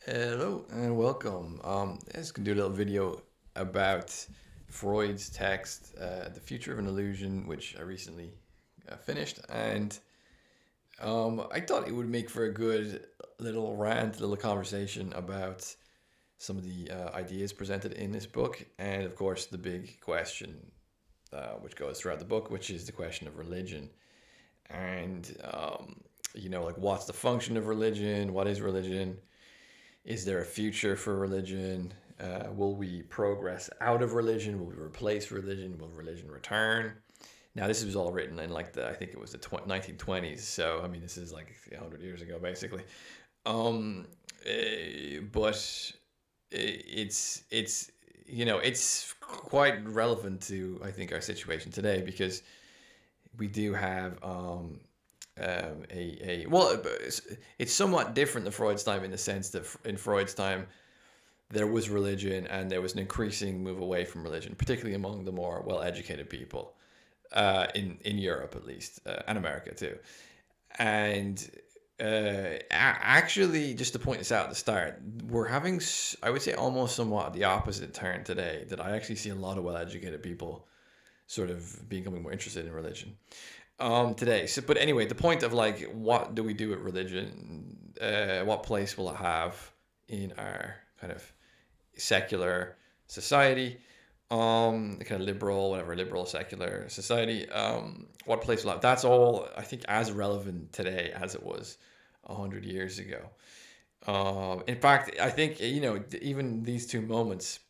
Hello and welcome. I just gonna do a little video about Freud's text, "The Future of an Illusion," which I recently finished, and I thought it would make for a good little rant, little conversation about some of the ideas presented in this book, and of course the big question, which goes throughout the book, which is the question of religion, and like what's the function of religion? What is religion? Is there a future for religion? Will we progress out of religion? Will we replace religion? Will religion return? Now, this was all written in I think it was the 1920s. So, I mean, this is like 100 years ago, basically. But it's quite relevant to, I think, our situation today because we do have it's somewhat different than Freud's time in the sense that in Freud's time there was religion and there was an increasing move away from religion, particularly among the more well-educated people in Europe at least and America too. And actually, just to point this out at the start, we're having, I would say, almost somewhat the opposite turn today. That I actually see a lot of well-educated people sort of becoming more interested in religion today. So, but anyway, the point of like, what do we do with religion? What place will it have in our kind of secular society? Kind of liberal, whatever, liberal secular society. What place will it have? That's all I think as relevant today as it was 100 years ago. In fact, I think even these two moments,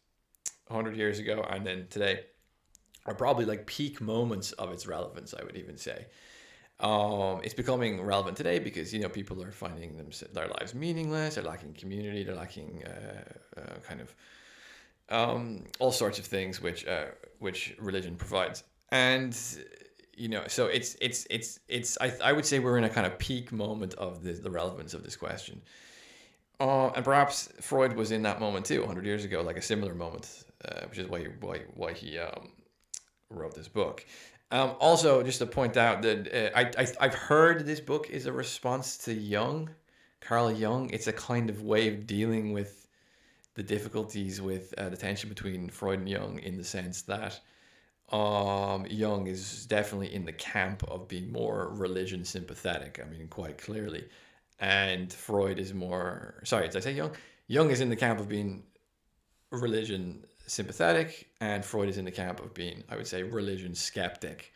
100 years ago and then today, are probably like peak moments of its relevance. I would even say it's becoming relevant today because people are finding their lives meaningless. They're lacking community. They're lacking kind of all sorts of things which religion provides. And so I would say we're in a kind of peak moment of the relevance of this question. And perhaps Freud was in that moment too, 100 years ago, like a similar moment, which is why he wrote this book. Also, just to point out that I've heard this book is a response to Carl Jung. It's a kind of way of dealing with the difficulties with the tension between Freud and Jung, in the sense that Jung is definitely in the camp of being more religion sympathetic. I mean, quite clearly. And Freud is more. Sorry, did I say Jung? Jung is in the camp of being religion sympathetic, and Freud is in the camp of being, I would say, religion skeptic.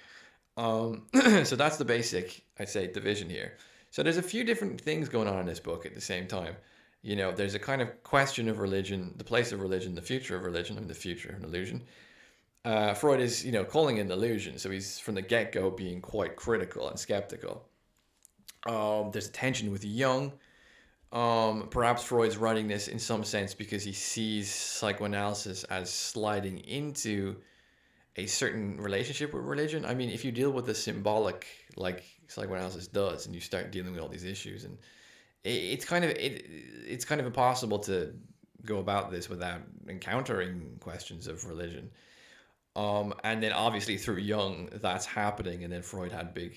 So that's the basic, I'd say, division here. So there's a few different things going on in this book at the same time. There's a kind of question of religion, the place of religion, the future of religion, and the future of an illusion. Freud is, calling it an illusion, so he's from the get-go being quite critical and skeptical. There's a tension with Jung. Perhaps Freud's writing this in some sense because he sees psychoanalysis as sliding into a certain relationship with religion. I mean, if you deal with the symbolic, like psychoanalysis does, and you start dealing with all these issues, and it's kind of impossible to go about this without encountering questions of religion. And then obviously through Jung, that's happening, and then Freud had big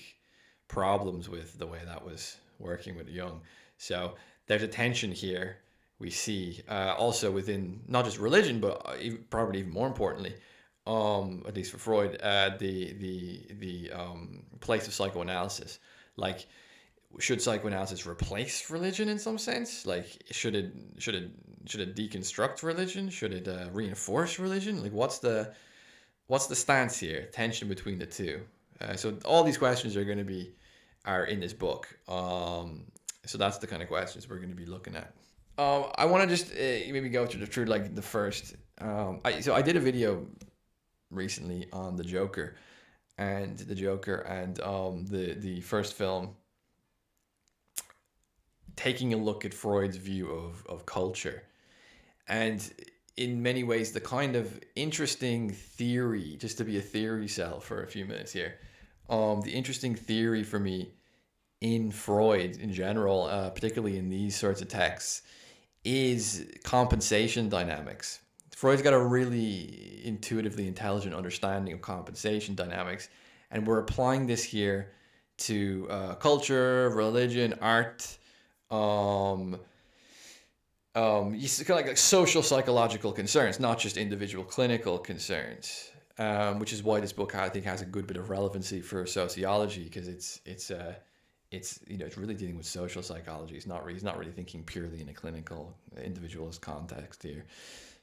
problems with the way that was working with Jung. So there's a tension here we see also within not just religion, but probably even more importantly, at least for Freud, the place of psychoanalysis. Like, should psychoanalysis replace religion in some sense? Like, should it deconstruct religion? Should it reinforce religion? Like, what's the stance here? Tension between the two. So all these questions are in this book. So that's the kind of questions we're going to be looking at. I want to just maybe go through like the first. I did a video recently on the Joker, and the first film, taking a look at Freud's view of culture, and in many ways the kind of interesting theory, just to be a theory cell for a few minutes here. The interesting theory for me in Freud in general, particularly in these sorts of texts, is compensation dynamics. Freud's got a really intuitively intelligent understanding of compensation dynamics, and we're applying this here to culture, religion, art, um, you see kind of like social psychological concerns, not just individual clinical concerns. Which is why this book I think has a good bit of relevancy for sociology, because it's it's really dealing with social psychology. He's not really thinking purely in a clinical individualist context here.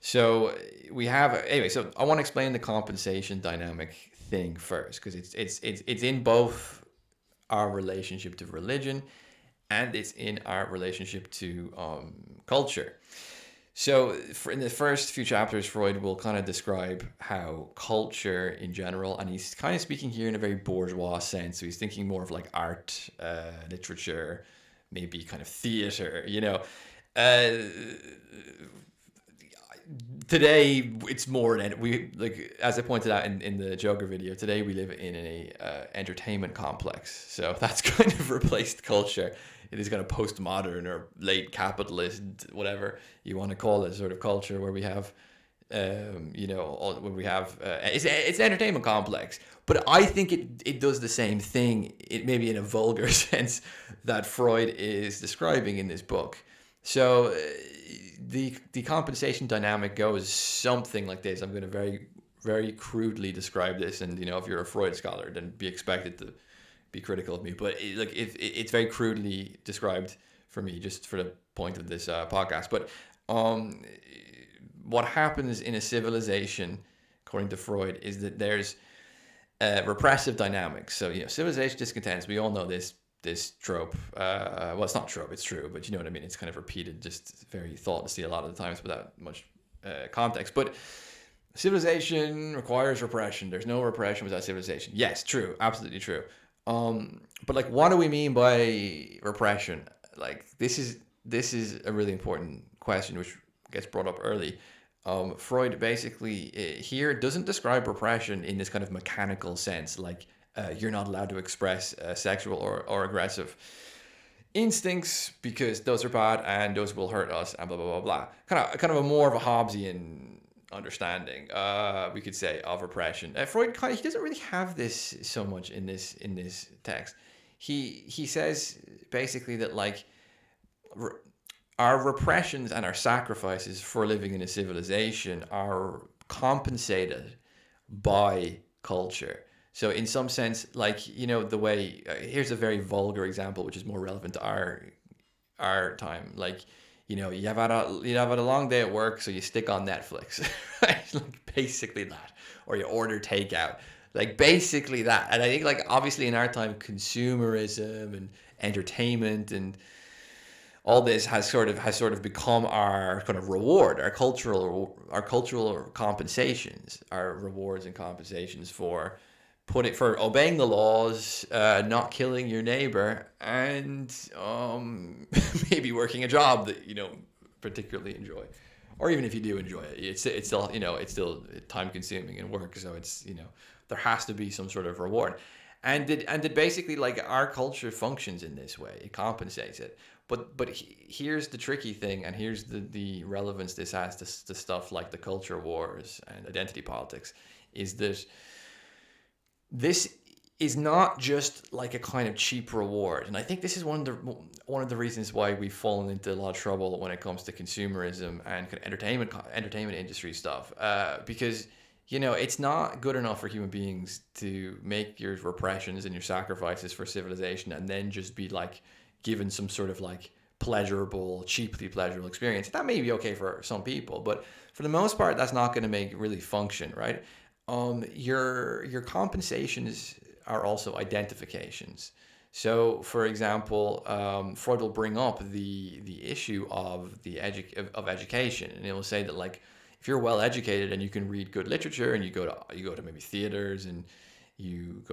So we have anyway. So I want to explain the compensation dynamic thing first, because it's in both our relationship to religion and it's in our relationship to culture. So, in the first few chapters, Freud will kind of describe how culture in general, and he's kind of speaking here in a very bourgeois sense. So, he's thinking more of like art, literature, maybe kind of theater, Uh, Today, it's more than we like, as I pointed out in the Joker video, today we live in a entertainment complex. So, that's kind of replaced culture. It is kind of postmodern or late capitalist, whatever you want to call it, sort of culture where we have, when we have, it's an entertainment complex. But I think it does the same thing, it maybe in a vulgar sense, that Freud is describing in this book. So the compensation dynamic goes something like this. I'm going to very, very crudely describe this, and if you're a Freud scholar, then be expected to be critical of me, but it's very crudely described for me, just for the point of this podcast. But what happens in a civilization, according to Freud, is that there's repressive dynamics. So civilization discontents. We all know this trope. Well, it's not trope; it's true, but you know what I mean. It's kind of repeated, just very thoughtlessly a lot of the times without much context. But civilization requires repression. There's no repression without civilization. Yes, true, absolutely true. But like, what do we mean by repression? Like, this is a really important question, which gets brought up early. Freud basically here doesn't describe repression in this kind of mechanical sense, like you're not allowed to express sexual or aggressive instincts because those are bad and those will hurt us and blah blah blah blah. Kind of a more of a Hobbesian understanding, we could say, of repression. Freud he doesn't really have this so much in this text. He says basically that like our repressions and our sacrifices for living in a civilization are compensated by culture. So in some sense, like the way here's a very vulgar example, which is more relevant to our time, like. You've had a long day at work, so you stick on Netflix, right? Like basically that, or you order takeout, like basically that. And I think like obviously in our time, consumerism and entertainment and all this has sort of become our kind of reward, our cultural compensations, our rewards and compensations for obeying the laws, not killing your neighbor, and maybe working a job that you don't particularly enjoy, or even if you do enjoy it, it's still time consuming and work. So it's there has to be some sort of reward, and it basically like our culture functions in this way. It compensates it. But here's the tricky thing, and here's the relevance this has to stuff like the culture wars and identity politics, is that this is not just like a kind of cheap reward. And I think this is one of the reasons why we've fallen into a lot of trouble when it comes to consumerism and kind of entertainment industry stuff, because it's not good enough for human beings to make your repressions and your sacrifices for civilization and then just be like given some sort of like cheaply pleasurable experience. That may be okay for some people, but for the most part, that's not going to make it really function, right? Your compensations are also identifications. So, for example, Freud will bring up the issue of of education, and he will say that like if you're well educated and you can read good literature and you go to maybe theaters and you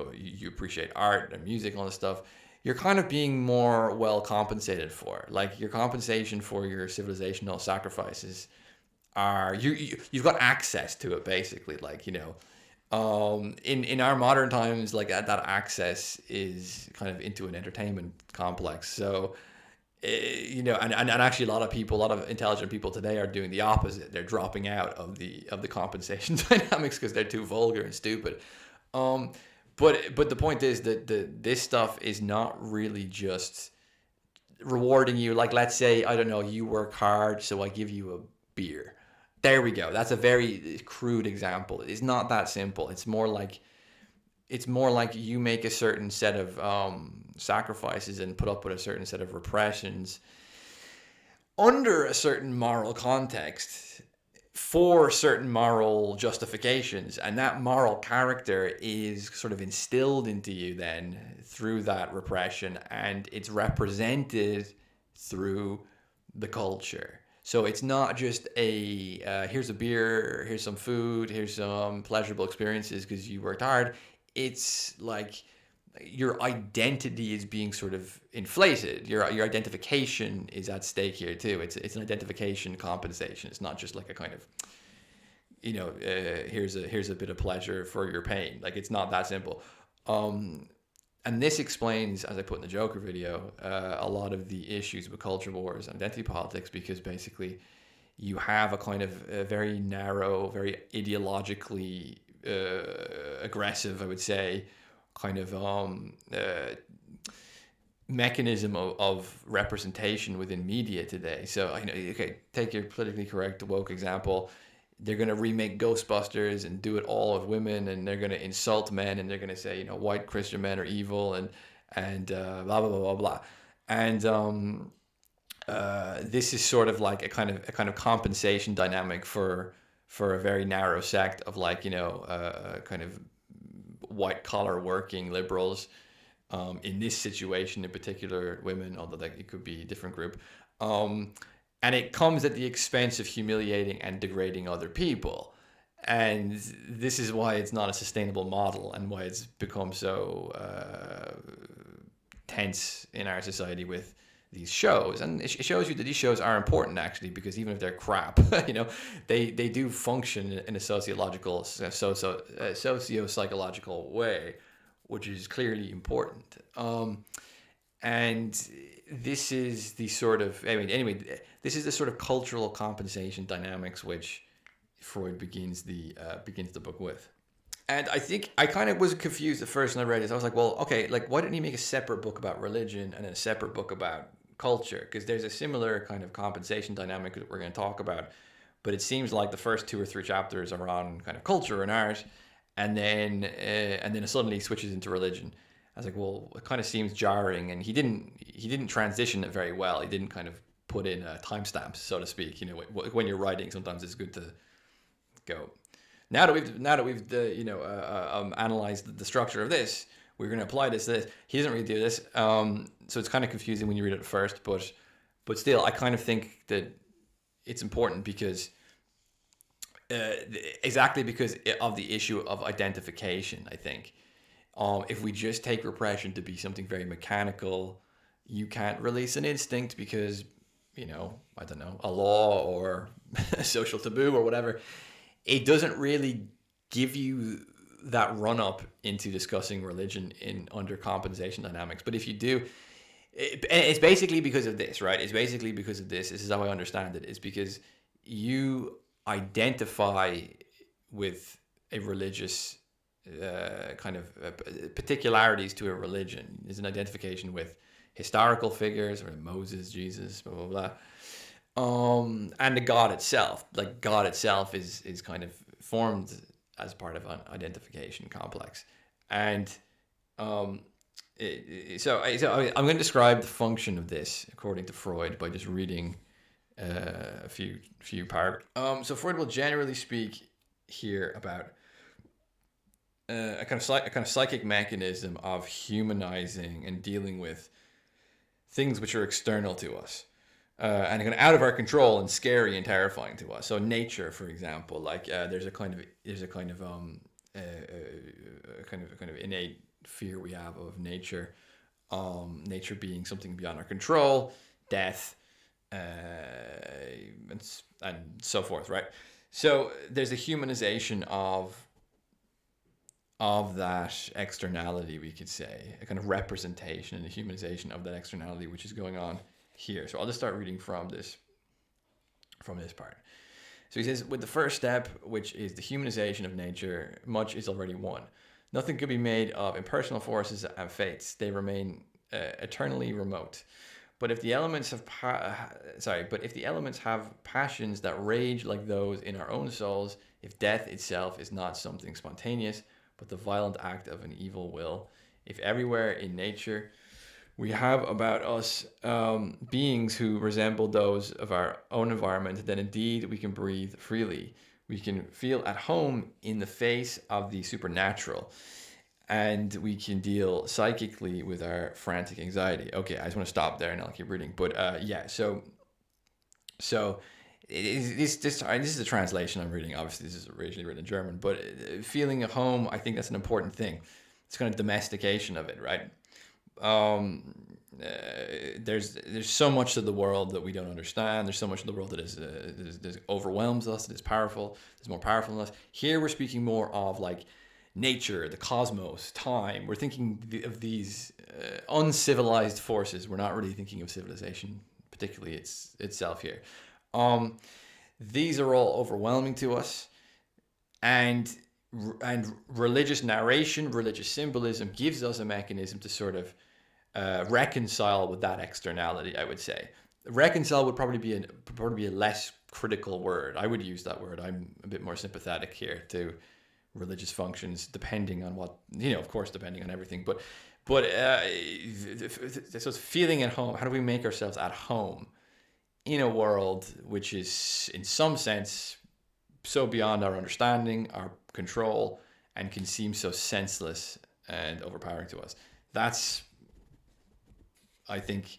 appreciate art and music and all this stuff, you're kind of being more well compensated for. Like your compensation for your civilizational sacrifices are you've got access to it basically, like in our modern times, like that access is kind of into an entertainment complex. So and actually a lot of intelligent people today are doing the opposite. They're dropping out of the compensation dynamics because they're too vulgar and stupid. But the point is that this stuff is not really just rewarding you. Like, let's say, I don't know, you work hard, so I give you a beer. There we go. That's a very crude example. It's not that simple. It's more like you make a certain set of sacrifices and put up with a certain set of repressions under a certain moral context for certain moral justifications, and that moral character is sort of instilled into you then through that repression, and it's represented through the culture. So it's not just here's a beer, here's some food, here's some pleasurable experiences because you worked hard. It's like your identity is being sort of inflated. Your identification is at stake here too. It's an identification compensation. It's not just like a kind of, here's a bit of pleasure for your pain. Like, it's not that simple. And this explains, as I put in the Joker video, a lot of the issues with culture wars and identity politics, because basically you have a kind of a very narrow, very ideologically aggressive, I would say, kind of mechanism of representation within media today. So, okay, take your politically correct woke example. They're going to remake Ghostbusters and do it all with women, and they're going to insult men, and they're going to say, white Christian men are evil, and blah blah blah blah blah. And this is sort of like a kind of compensation dynamic for a very narrow sect of, like, kind of white collar working liberals. In this situation in particular, women, although it could be a different group. And it comes at the expense of humiliating and degrading other people. And this is why it's not a sustainable model, and why it's become so tense in our society with these shows. And it shows you that these shows are important, actually, because even if they're crap, they do function in a socio-psychological way, which is clearly important. And this is the sort of, this is the sort of cultural compensation dynamics which Freud begins the book with. And I think I kind of was confused at first when I read this. I was like, well, okay, like, why didn't he make a separate book about religion and then a separate book about culture? Because there's a similar kind of compensation dynamic that we're going to talk about. But it seems like the first 2 or 3 chapters are on kind of culture and art, and then it suddenly switches into religion. I was like, well, it kind of seems jarring, and he didn't transition it very well. He didn't kind of put in timestamps, so to speak. When you're writing, sometimes it's good to go. Now that we've analyzed the structure of this, we're going to apply this to this. He doesn't really do this, so it's kind of confusing when you read it at first. But still, I kind of think that it's important because exactly because of the issue of identification. I think. If we just take repression to be something very mechanical, you can't release an instinct because, I don't know, a law or a social taboo or whatever. It doesn't really give you that run up into discussing religion under compensation dynamics. But if you do, it's basically because of this, right? It's basically because of this. This is how I understand it. It's because you identify with a religious kind of particularities to a religion. There's an identification with historical figures, or Moses, Jesus, blah blah blah, and the God itself. Like, God itself is kind of formed as part of an identification complex. And so I'm going to describe the function of this according to Freud by just reading a few paragraphs. So Freud will generally speak here about a kind of psychic mechanism of humanizing and dealing with things which are external to us, and kind of out of our control and scary and terrifying to us. So nature, for example, like there's a kind of innate fear we have of nature, nature being something beyond our control, death, and so forth, right? So there's a humanization of that externality, we could say, a kind of representation and a humanization of that externality, which is going on here. So I'll just start reading from this part. So he says, with the first step, which is the humanization of nature, much is already won. Nothing could be made of impersonal forces and fates. They remain eternally remote. But if the elements have but if the elements have passions that rage like those in our own souls, if death itself is not something spontaneous, but the violent act of an evil will, if everywhere in nature we have about us beings who resemble those of our own environment, then indeed we can breathe freely. We can feel at home in the face of the supernatural, and we can deal psychically with our frantic anxiety. Okay, I just want to stop there and I'll keep reading. But yeah, so this is a translation I'm reading. Obviously, this is originally written in German, but feeling at home, I think that's an important thing. It's kind of domestication of it, right? There's so much of the world that we don't understand. There's so much of the world that is overwhelms us, that is powerful, is more powerful than us. Here we're speaking more of like nature, the cosmos, time. We're thinking of these uncivilized forces. We're not really thinking of civilization, particularly itself here. These are all overwhelming to us, and religious narration, religious symbolism gives us a mechanism to sort of reconcile with that externality. I would say reconcile would probably be a less critical word. I would use that word. I'm a bit more sympathetic here to religious functions, depending on what, of course, depending on everything. But so it's feeling at home. How do we make ourselves at home in a world which is, in some sense, so beyond our understanding, our control, and can seem so senseless and overpowering to us? That's, I think,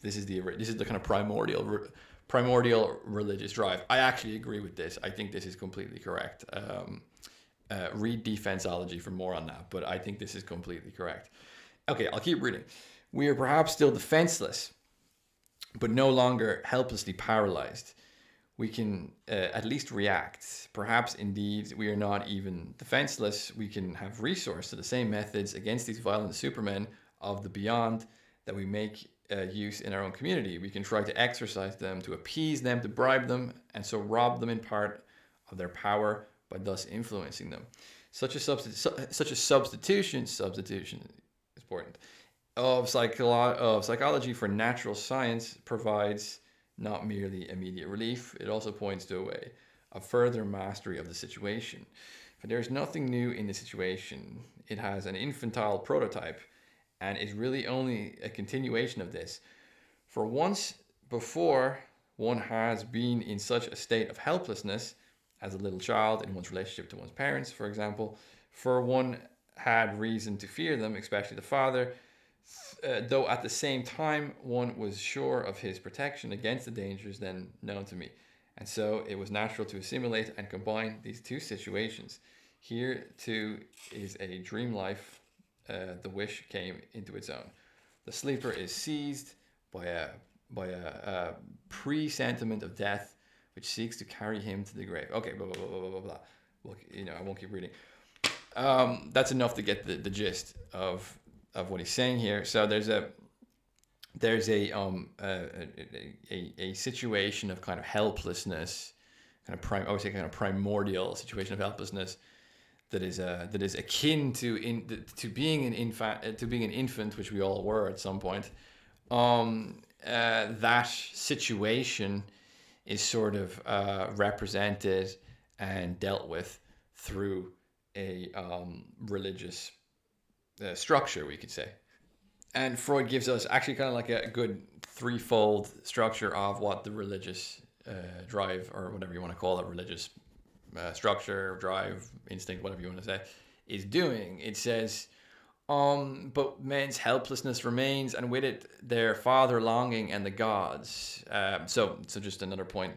this is the kind of primordial religious drive. I actually agree with this. I think this is completely correct. Read Defensology for more on that, but I think this is completely correct. Okay, I'll keep reading. We are perhaps still defenseless, but no longer helplessly paralyzed. We can at least react. Perhaps indeed we are not even defenseless. We can have recourse to the same methods against these violent supermen of the beyond that we make use in our own community. We can try to exercise them, to appease them, to bribe them, and so rob them in part of their power by thus influencing them. Such a substitution is important, of psychology for natural science provides not merely immediate relief, it also points to a way of further mastery of the situation. For there is nothing new in the situation. It has an infantile prototype and is really only a continuation of this. For once before, one has been in such a state of helplessness as a little child in one's relationship to one's parents, for example, for one had reason to fear them, especially the father, though at the same time one was sure of his protection against the dangers then known to me. And so it was natural to assimilate and combine these two situations. Here too is a dream life. The wish came into its own. The sleeper is seized by a presentiment of death, which seeks to carry him to the grave. Okay, blah blah blah blah blah blah. Look, I won't keep reading. That's enough to get the gist of what he's saying here. So there's a situation of kind of helplessness, I would say kind of primordial situation of helplessness that is akin to being an infant, which we all were at some point. That situation is sort of represented and dealt with through a religious structure, we could say. And Freud gives us actually kind of like a good threefold structure of what the religious drive, or whatever you want to call it, religious structure, drive, instinct, whatever you want to say, is doing. It says, but men's helplessness remains, and with it their father longing and the gods. So just another point.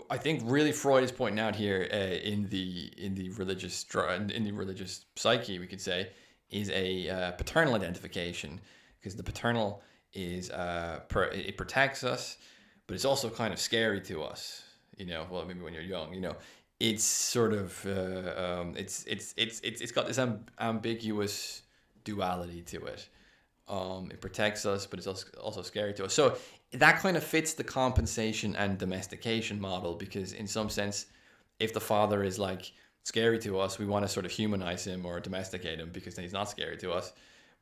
I think really Freud is pointing out here in the religious psyche, we could say, is a paternal identification, because the paternal is it protects us, but it's also kind of scary to us. Well, maybe when you're young, it's sort of it's got this ambiguous duality to it. It protects us, but it's also scary to us. So that kind of fits the compensation and domestication model, because in some sense, if the father is like scary to us, we want to sort of humanize him or domesticate him, because then he's not scary to us.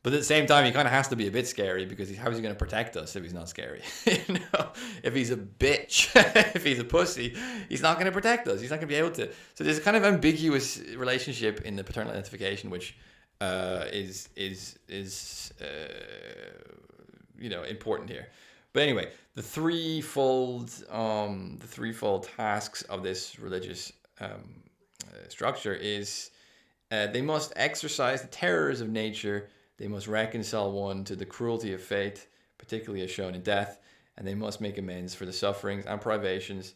But at the same time, he kind of has to be a bit scary because how is he going to protect us if he's not scary? If he's a bitch, if he's a pussy, he's not going to protect us. He's not going to be able to. So there's a kind of ambiguous relationship in the paternal identification, which is important here. But anyway, the threefold tasks of this religious structure is they must exercise the terrors of nature. They must reconcile one to the cruelty of fate, particularly as shown in death, and they must make amends for the sufferings and privations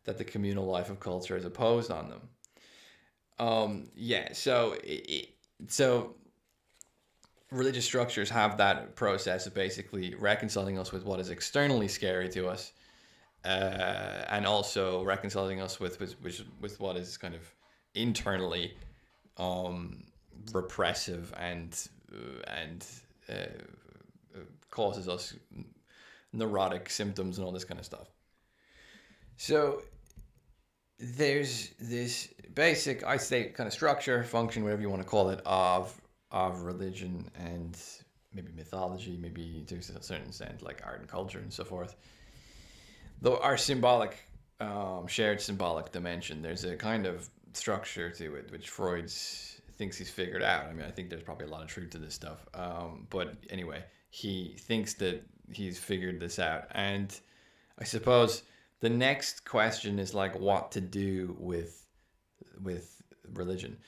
that the communal life of culture has imposed on them. So religious structures have that process of basically reconciling us with what is externally scary to us, and also reconciling us with what is kind of internally repressive and causes us neurotic symptoms and all this kind of stuff. So there's this basic, I say, kind of structure, function, whatever you want to call it, of religion and maybe mythology, maybe to a certain extent like art and culture and so forth. Though our symbolic, shared symbolic dimension, there's a kind of structure to it which Freud thinks he's figured out. I mean, I think there's probably a lot of truth to this stuff. But anyway, he thinks that he's figured this out. And I suppose the next question is like what to do with religion.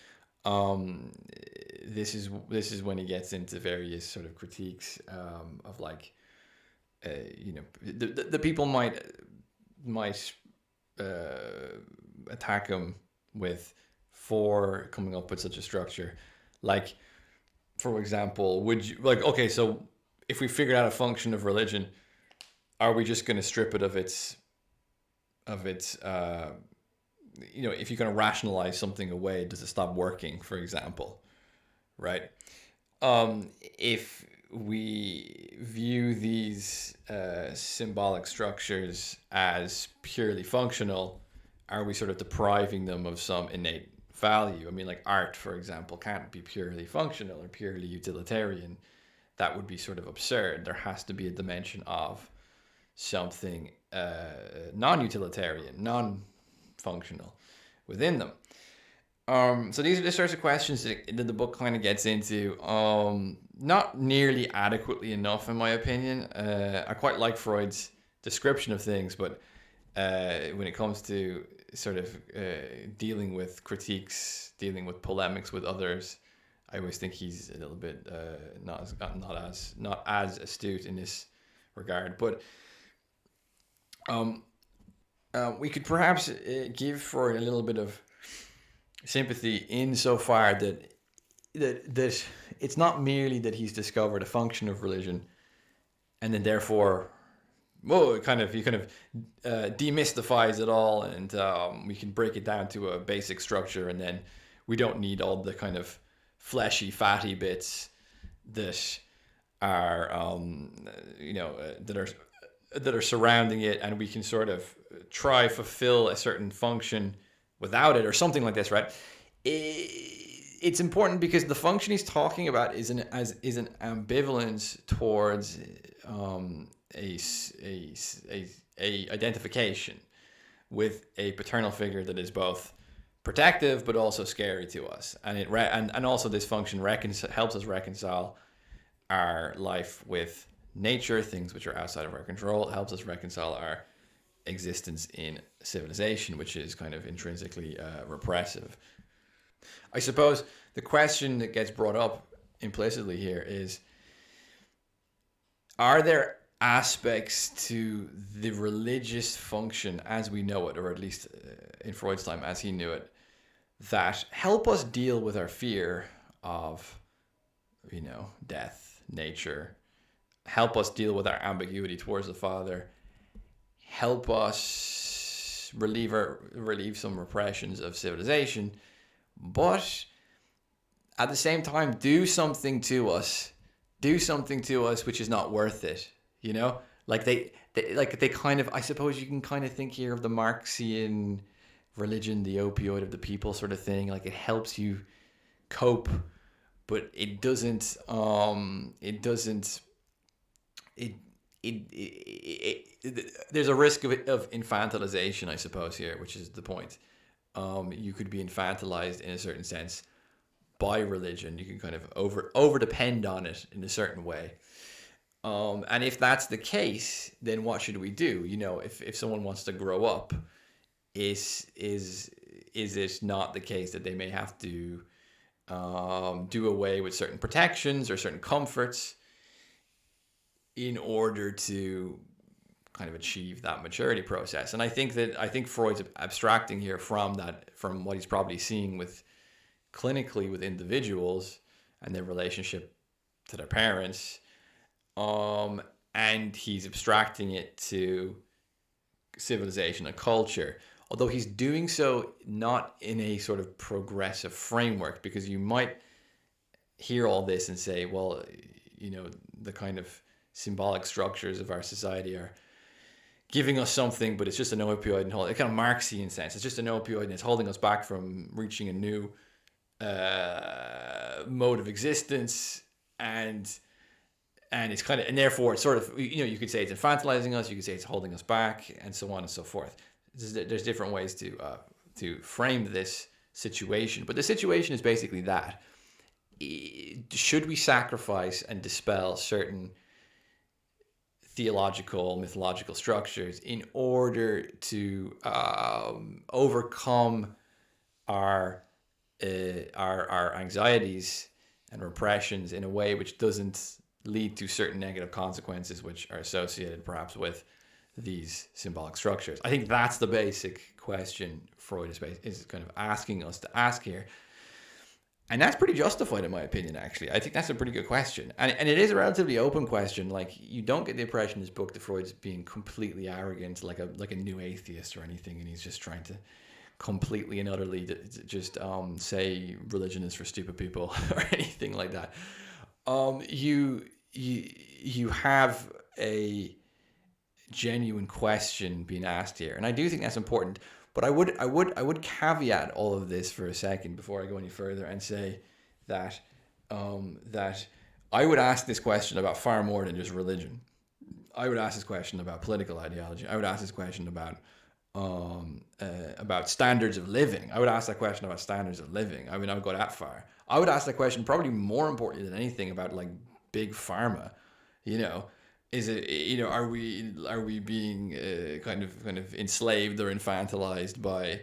This is when he gets into various sort of critiques of like, the people might attack him for coming up with such a structure. Like, for example, would you okay, so if we figured out a function of religion, are we just going to strip it of its if you're going to rationalize something away, does it stop working, for example, right? If we view these symbolic structures as purely functional, are we sort of depriving them of some innate value? I mean, like art, for example, can't be purely functional or purely utilitarian. That would be sort of absurd. There has to be a dimension of something non-utilitarian, non-functional within them. So these are the sorts of questions that the book kind of gets into, not nearly adequately enough, in my opinion. I quite like Freud's description of things, but when it comes to sort of dealing with critiques, dealing with polemics with others, I always think he's a little bit not as astute in this regard. But we could perhaps give Freud a little bit of sympathy insofar that it's not merely that he's discovered a function of religion and then therefore he kind of demystifies it all, and we can break it down to a basic structure, and then we don't need all the kind of fleshy, fatty bits that are that are surrounding it, and we can sort of try fulfill a certain function without it, or something like this, right? It's important because the function he's talking about is an ambivalence towards a identification with a paternal figure that is both protective but also scary to us, and and also this function helps us reconcile our life with nature, things which are outside of our control. It helps us reconcile our existence in civilization, which is kind of intrinsically repressive. I suppose the question that gets brought up implicitly here is, are there aspects to the religious function as we know it, or at least in Freud's time as he knew it, that help us deal with our fear of, death, nature, help us deal with our ambiguity towards the Father, help us relieve some repressions of civilization, but at the same time do something to us which is not worth it, like they kind of, I suppose you can kind of think here of the Marxian religion, the opioid of the people sort of thing. Like, it helps you cope but it doesn't it there's a risk of infantilization, I suppose, here, which is the point. You could be infantilized in a certain sense by religion. You can kind of over depend on it in a certain way. And if that's the case, then what should we do? If someone wants to grow up, is it not the case that they may have to do away with certain protections or certain comforts in order to kind of achieve that maturity process? And I think Freud's abstracting here from that, from what he's probably seeing with clinically with individuals and their relationship to their parents, and he's abstracting it to civilization and culture. Although he's doing so not in a sort of progressive framework, because you might hear all this and say, well, the kind of symbolic structures of our society are giving us something, but it's just an opioid and a kind of Marxian sense. It's just an opioid and it's holding us back from reaching a new mode of existence, and it's kind of, and therefore it's sort of, you could say it's infantilizing us, you could say it's holding us back, and so on and so forth. There's different ways to frame this situation, but the situation is basically that: should we sacrifice and dispel certain theological, mythological structures in order to overcome our anxieties and repressions in a way which doesn't lead to certain negative consequences which are associated perhaps with these symbolic structures? I think that's the basic question Freud is kind of asking us to ask here. And that's pretty justified, in my opinion, actually. I think that's a pretty good question. And it is a relatively open question. Like, you don't get the impression in this book that Freud's being completely arrogant, like a new atheist or anything, and he's just trying to completely and utterly just say religion is for stupid people or anything like that. You have a genuine question being asked here, and I do think that's important. But I would caveat all of this for a second before I go any further and say that that I would ask this question about far more than just religion. I would ask this question about political ideology. I would ask this question about standards of living. I would ask that question about standards of living. I mean, I would go that far. I would ask that question probably more importantly than anything about like big pharma. Is it, are we being kind of enslaved or infantilized by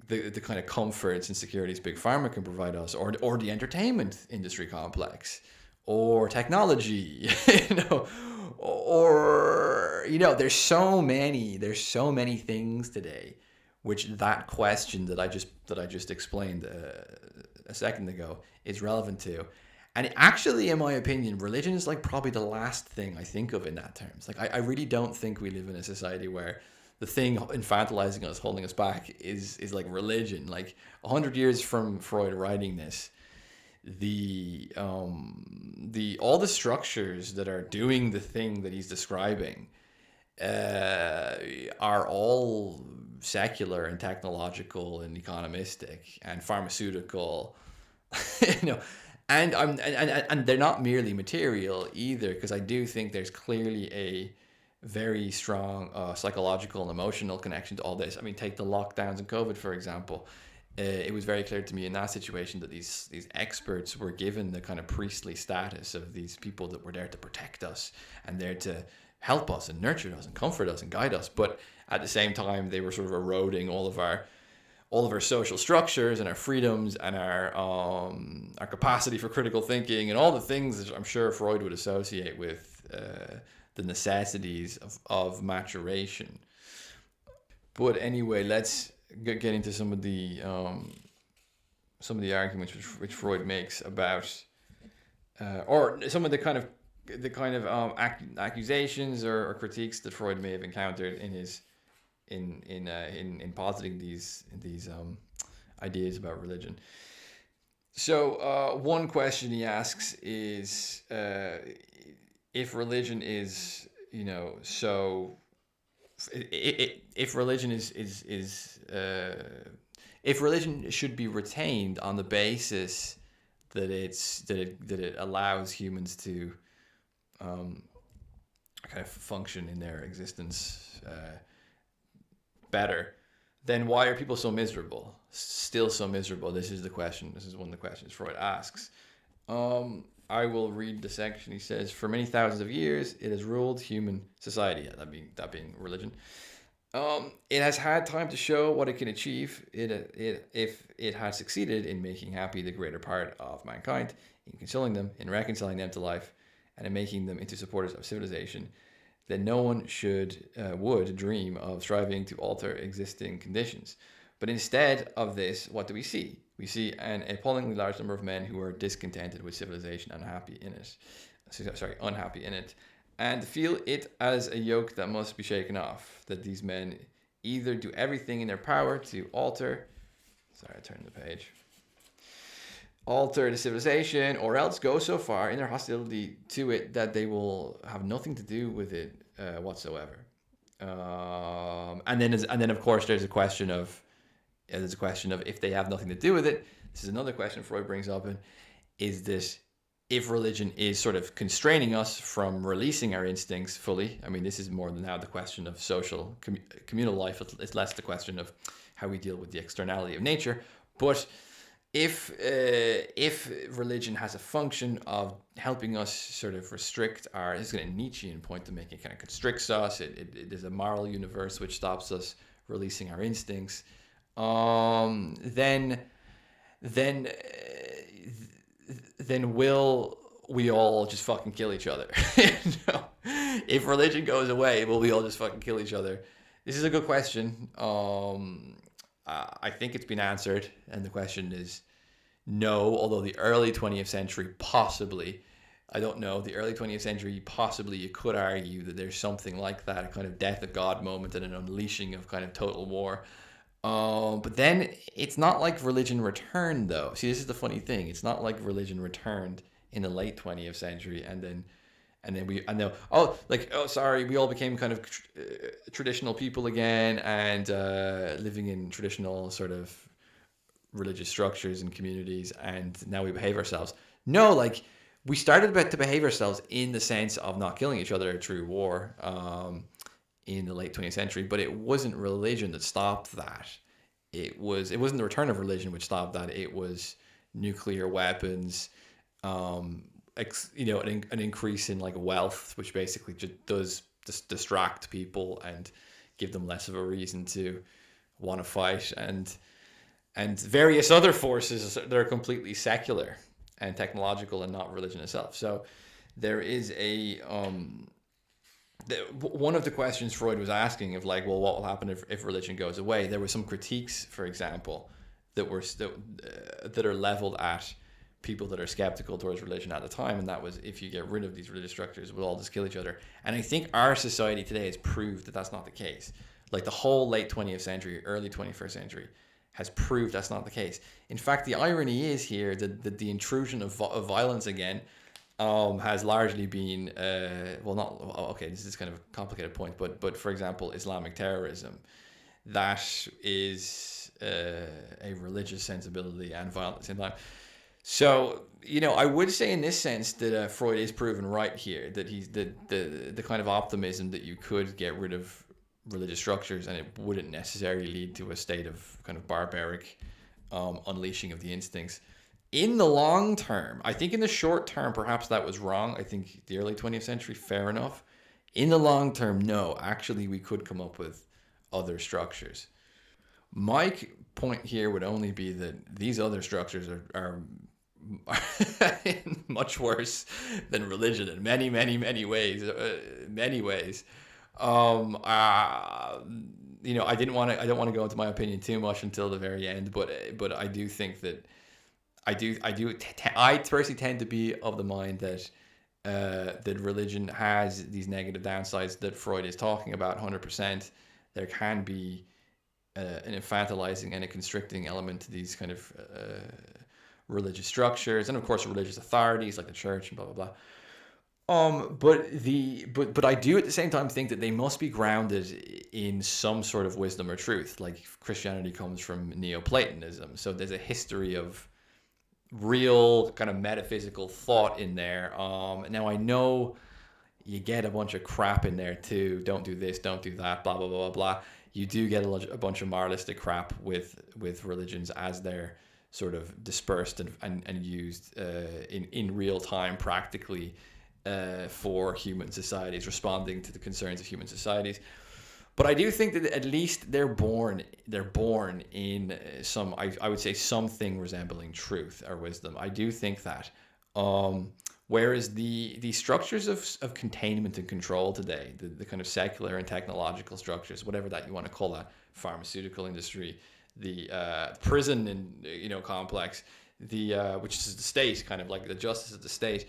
the kind of comforts and securities big pharma can provide us, or the entertainment industry complex, or technology, or there's so many things today which that question that I just explained a second ago is relevant to. And actually, in my opinion, religion is like probably the last thing I think of in that terms. Like, I really don't think we live in a society where the thing infantilizing us, holding us back, is like religion. Like 100 years from Freud writing this, all the structures that are doing the thing that he's describing are all secular and technological and economistic and pharmaceutical, and they're not merely material either, because I do think there's clearly a very strong psychological and emotional connection to all this. I mean, take the lockdowns and COVID, for example. It was very clear to me in that situation that these experts were given the kind of priestly status of these people that were there to protect us and there to help us and nurture us and comfort us and guide us. But at the same time, they were sort of eroding all of our social structures and our freedoms and our capacity for critical thinking and all the things that I'm sure Freud would associate with the necessities of maturation. But anyway, let's get into some of the arguments which Freud makes about, or some of the kind of accusations or critiques that Freud may have encountered in his in positing these ideas about religion. So one question he asks is, if religion is, so if religion if religion should be retained on the basis that it allows humans to kind of function in their existence better, then why are people so miserable? Still so miserable? This is the question. This is one of the questions Freud asks. I will read the section. He says, for many thousands of years, it has ruled human society. Yeah, that being religion. It has had time to show what it can achieve if it has succeeded in making happy the greater part of mankind, in consoling them, in reconciling them to life, and in making them into supporters of civilization. Then no one would dream of striving to alter existing conditions. But instead of this, what do we see? We see an appallingly large number of men who are discontented with civilization and unhappy in it, and feel it as a yoke that must be shaken off. That these men either do everything in their power to alter the civilization, or else go so far in their hostility to it that they will have nothing to do with it whatsoever. And then of course there's a question of if they have nothing to do with it. This is another question Freud brings up, and is this if religion is sort of constraining us from releasing our instincts fully. I mean, this is more than now the question of social communal life. It's less the question of how we deal with the externality of nature, but if religion has a function of helping us sort of restrict our, this is a Nietzschean point to make, it kind of constricts us, it is a moral universe which stops us releasing our instincts, then will we all just fucking kill each other? If religion goes away, will we all just fucking kill each other? This is a good question. I think it's been answered, and the question is no, although the early 20th century possibly, I don't know, the early 20th century possibly you could argue that there's something like that, a kind of death of God moment and an unleashing of kind of total war. But then it's not like religion returned, though. See, this is the funny thing. It's not like religion returned in the late 20th century and then we we all became kind of traditional people again and living in traditional sort of religious structures and communities, and now we behave ourselves. No, like we started to behave ourselves in the sense of not killing each other through war in the late 20th century, but it wasn't religion that stopped that. It wasn't the return of religion which stopped that. It was nuclear weapons, an increase in like wealth, which basically just does distract people and give them less of a reason to want to fight, and various other forces that are completely secular and technological and not religion itself. So there is one of the questions Freud was asking of like, well, what will happen if religion goes away? There were some critiques, for example, that are leveled at people that are skeptical towards religion at the time, and that was, if you get rid of these religious structures, we'll all just kill each other. And I think our society today has proved that that's not the case. Like the whole late 20th century, early 21st century has proved that's not the case. In fact, the irony is here that the intrusion of violence again has largely been this is kind of a complicated point, but for example, Islamic terrorism, that is a religious sensibility and violence at the same time. So I would say in this sense that Freud is proven right here, that he's the kind of optimism that you could get rid of religious structures and it wouldn't necessarily lead to a state of kind of barbaric unleashing of the instincts. In the long term, I think in the short term, perhaps that was wrong. I think the early 20th century, fair enough. In the long term, no, actually we could come up with other structures. My point here would only be that these other structures are much worse than religion in many, many, many ways. I don't want to go into my opinion too much until the very end, but I do think that I personally tend to be of the mind that that religion has these negative downsides that Freud is talking about 100%. There can be an infantilizing and a constricting element to these kind of religious structures, and of course religious authorities like the church and blah blah blah. But I do at the same time think that they must be grounded in some sort of wisdom or truth. Like Christianity comes from Neoplatonism, so there's a history of real kind of metaphysical thought in there. Now I know you get a bunch of crap in there too. Don't do this, don't do that, blah blah blah blah blah. You do get a bunch of moralistic crap with religions as they're sort of dispersed and used in real time practically for human societies, responding to the concerns of human societies. But I do think that at least they're born in some, I would say, something resembling truth or wisdom. I do think that. Whereas the structures of containment and control today, the kind of secular and technological structures, whatever that you want to call that, pharmaceutical industry, the prison and complex, the which is the state, kind of like the justice of the state,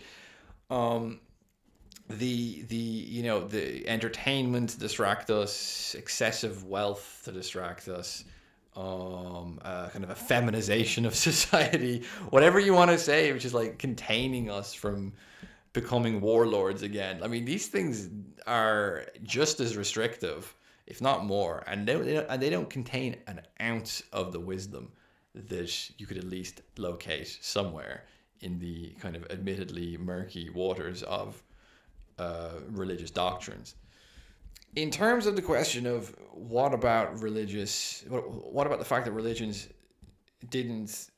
the entertainment to distract us, excessive wealth to distract us, kind of a feminization of society, whatever you want to say, which is like containing us from becoming warlords again. I mean, these things are just as restrictive, if not more, and they don't contain an ounce of the wisdom that you could at least locate somewhere in the kind of admittedly murky waters of religious doctrines. In terms of the question of what about the fact that religions didn't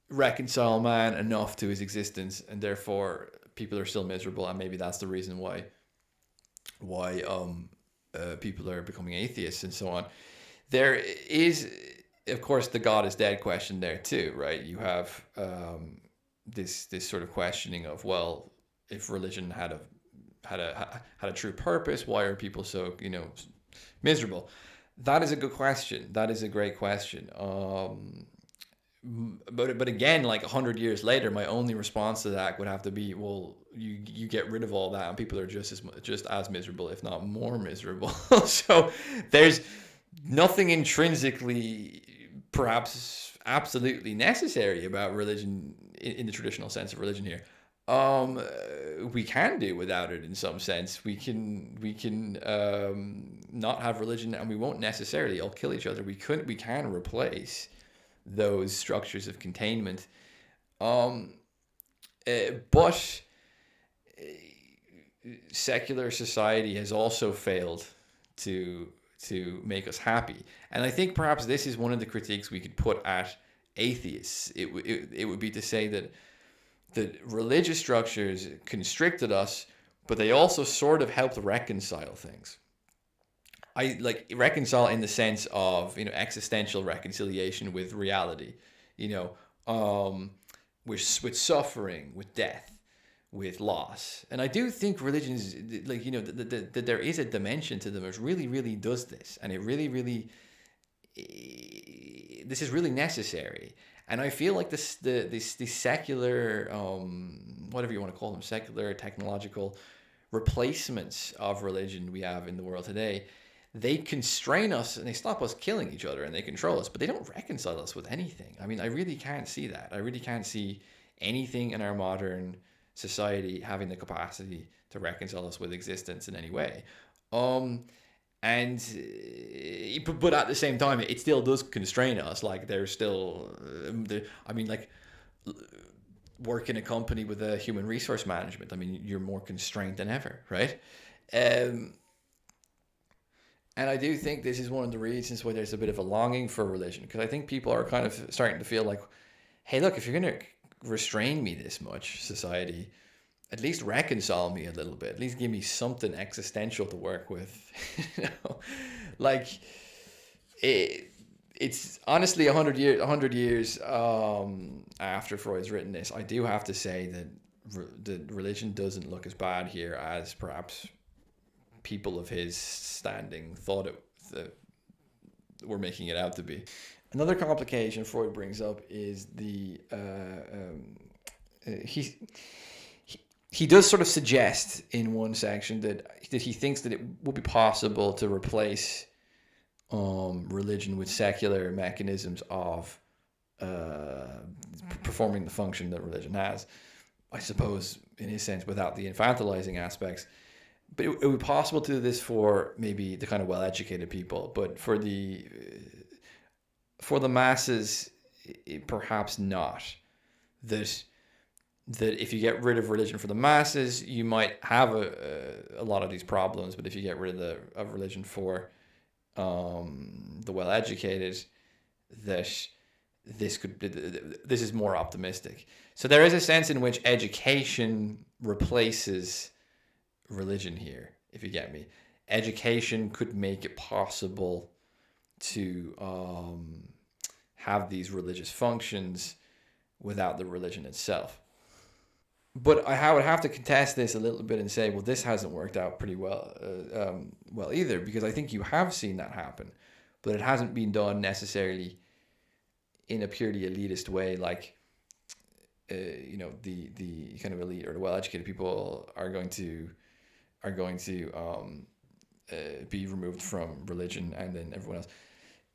reconcile man enough to his existence, and therefore people are still miserable, and maybe that's the reason why people are becoming atheists and so on. There is, of course, the God is dead question there too, right? You have this sort of questioning of, well, if religion had a true purpose, why are people so miserable? That is a good question. That is a great question. But again, like 100 years later, my only response to that would have to be, well, you get rid of all that, and people are just as miserable, if not more miserable. So there's nothing intrinsically, perhaps absolutely necessary about religion in the traditional sense of religion here. We can do without it in some sense. We can not have religion, and we won't necessarily all kill each other. We can replace those structures of containment, but secular society has also failed to make us happy. And I think perhaps this is one of the critiques we could put at atheists. It would be to say that religious structures constricted us, but they also sort of helped reconcile things. I like reconcile in the sense of existential reconciliation with reality, with suffering, with death, with loss. And I do think religions, that there is a dimension to them which really, really does this, and it really, really, this is really necessary. And I feel like the secular, whatever you want to call them, secular technological replacements of religion we have in the world today, they constrain us and they stop us killing each other and they control us, but they don't reconcile us with anything. I mean, I really can't see that. I really can't see anything in our modern society having the capacity to reconcile us with existence in any way. And but at the same time, it still does constrain us. Like there's still, work in a company with a human resource management. I mean, you're more constrained than ever, right? And I do think this is one of the reasons why there's a bit of a longing for religion, because I think people are kind of starting to feel like, hey, look, if you're going to restrain me this much, society, at least reconcile me a little bit. At least give me something existential to work with. It's honestly 100 years after Freud's written this. I do have to say that the religion doesn't look as bad here as perhaps people of his standing thought it were making it out to be. Another complication Freud brings up is he does sort of suggest in one section that he thinks that it would be possible to replace religion with secular mechanisms of performing the function that religion has. I suppose, in his sense, without the infantilizing aspects. But it would be possible to do this for maybe the kind of well-educated people, but for the masses, perhaps not. that if you get rid of religion for the masses, you might have a lot of these problems. But if you get rid of religion for the well-educated, that this is more optimistic. So there is a sense in which education replaces religion here, if you get me. Education could make it possible to have these religious functions without the religion itself. But I would have to contest this a little bit and say, well, this hasn't worked out pretty well either, because I think you have seen that happen, but it hasn't been done necessarily in a purely elitist way, like the kind of elite or the well-educated people are going to be removed from religion, and then everyone else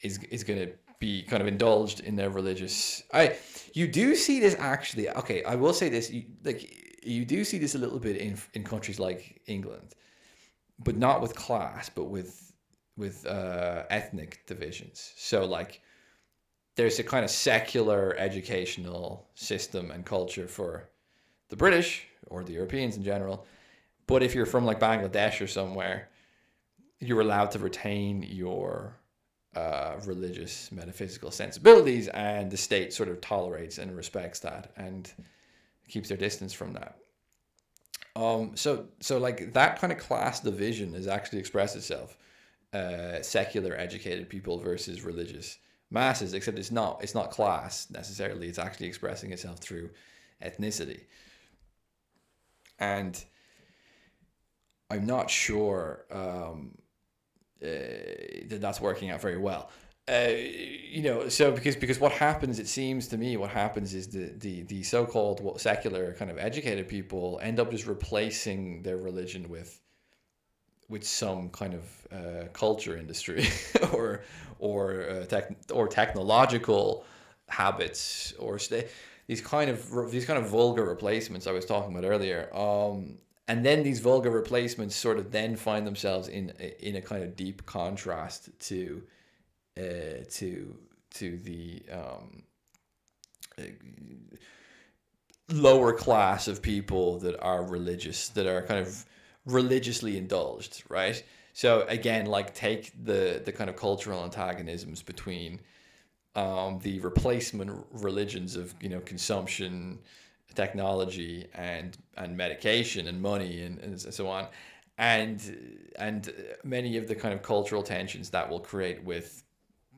is going to be kind of indulged in their religious. You do see this actually. Okay, I will say this. You do see this a little bit in countries like England, but not with class, but with ethnic divisions. So like, there's a kind of secular educational system and culture for the British or the Europeans in general. But if you're from like Bangladesh or somewhere, you're allowed to retain your religious metaphysical sensibilities, and the state sort of tolerates and respects that and keeps their distance from that. So like that kind of class division has actually expressed itself. Secular educated people versus religious masses, except it's not class necessarily. It's actually expressing itself through ethnicity, and I'm not sure that that's working out very well. So because what happens, it seems to me, what happens is the so-called secular kind of educated people end up just replacing their religion with some kind of culture industry or technological habits or these kind of vulgar replacements I was talking about earlier. And then these vulgar replacements sort of then find themselves in a kind of deep contrast to the lower class of people that are religious, that are kind of religiously indulged, right? So again, like, take the kind of cultural antagonisms between the replacement religions of consumption, technology, and medication and money and so on, and many of the kind of cultural tensions that will create with,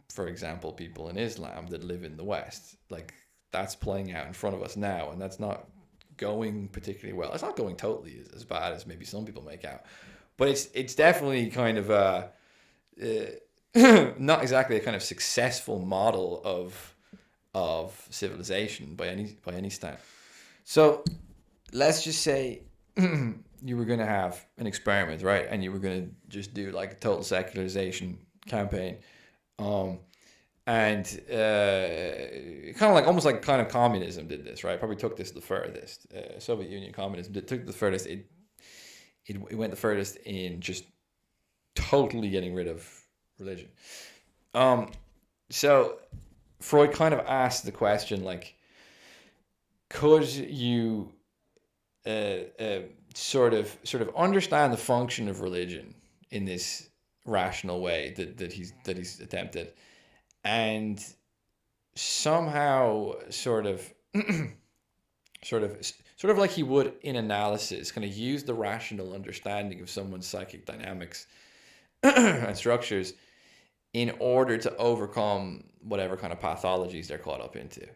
for example, people in Islam that live in the West. Like, that's playing out in front of us now, and that's not going particularly well. It's not going totally as bad as maybe some people make out, but it's definitely kind of not exactly a kind of successful model of civilization by any standard. So let's just say you were going to have an experiment, right? And you were going to just do like a total secularization campaign. And kind of like almost like kind of communism did this, right? Probably took this the furthest. Soviet Union communism took the furthest. It went the furthest in just totally getting rid of religion. So Freud kind of asked the question, like, could you sort of understand the function of religion in this rational way that he's attempted, and somehow sort of like he would in analysis, kind of use the rational understanding of someone's psychic dynamics and structures in order to overcome whatever kind of pathologies they're caught up into.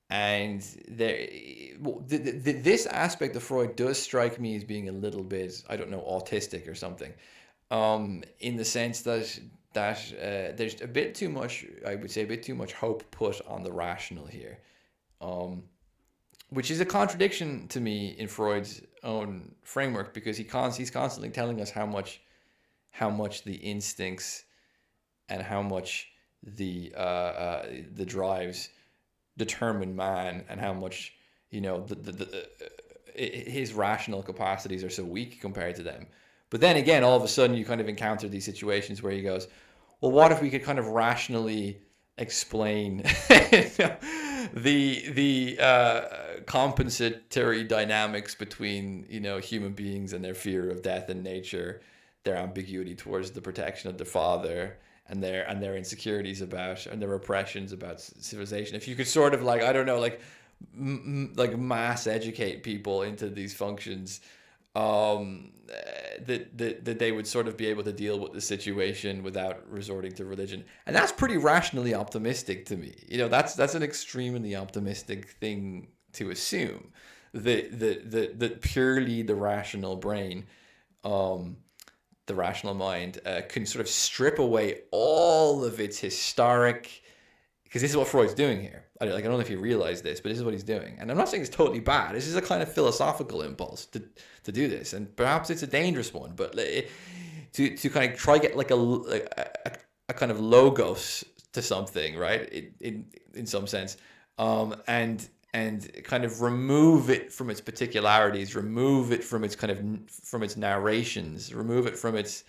And this aspect of Freud does strike me as being a little bit, I don't know, autistic or something, in the sense that there's a bit too much, I would say, a bit too much hope put on the rational here, which is a contradiction to me in Freud's own framework, because he's constantly telling us how much the instincts and how much the drives determine man, and how much his rational capacities are so weak compared to them. But then again, all of a sudden you kind of encounter these situations where he goes, well, what if we could kind of rationally explain the compensatory dynamics between human beings and their fear of death and nature, their ambiguity towards the protection of their father, and their insecurities about and their oppressions about civilization. If you could sort of like, I don't know, like like mass educate people into these functions, that they would sort of be able to deal with the situation without resorting to religion. And that's pretty rationally optimistic to me. That's an extremely optimistic thing to assume, that purely the rational brain, um, the rational mind, can sort of strip away all of its historic, because this is what Freud's doing here. I don't know if you realize this, but this is what he's doing. And I'm not saying it's totally bad. This is a kind of philosophical impulse to do this, and perhaps it's a dangerous one. But to kind of try get like a kind of logos to something, right? In some sense, and kind of remove it from its particularities, remove it from its from its narrations, remove it from its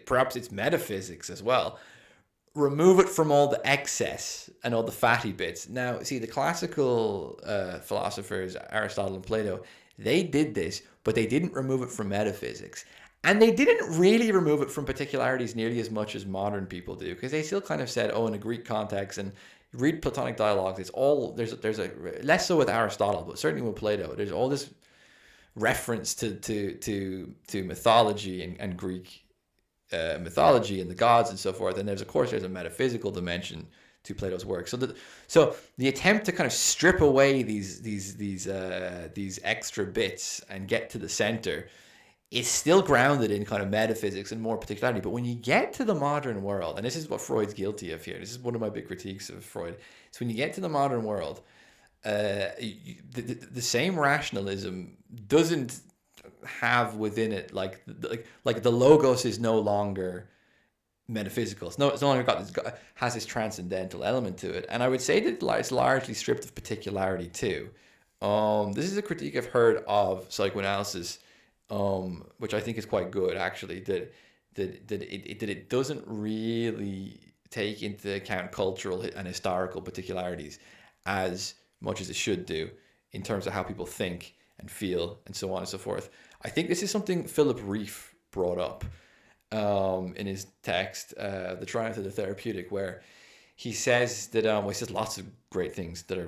perhaps its metaphysics as well. Remove it from all the excess and all the fatty bits. Now, see, the classical philosophers, Aristotle and Plato, they did this, but they didn't remove it from metaphysics. And they didn't really remove it from particularities nearly as much as modern people do, because they still kind of said, oh, in a Greek context, and read Platonic dialogues, it's all, there's a, less so with Aristotle, but certainly with Plato, there's all this reference to mythology and Greek mythology and the gods and so forth, and there's a metaphysical dimension to Plato's work. So the attempt to kind of strip away these extra bits and get to the center is still grounded in kind of metaphysics and more particularity. But when you get to the modern world, and this is what Freud's guilty of here, this is one of my big critiques of Freud, is when you get to the modern world, the same rationalism doesn't have within it like the logos is no longer metaphysical. It's no longer has this transcendental element to it, and I would say that it's largely stripped of particularity too. This is a critique I've heard of psychoanalysis, which I think is quite good actually. That it doesn't really take into account cultural and historical particularities as much as it should do in terms of how people think and feel and so on and so forth. I think this is something Philip Reef brought up in his text, The Triumph of the Therapeutic, where he says that he says lots of great things that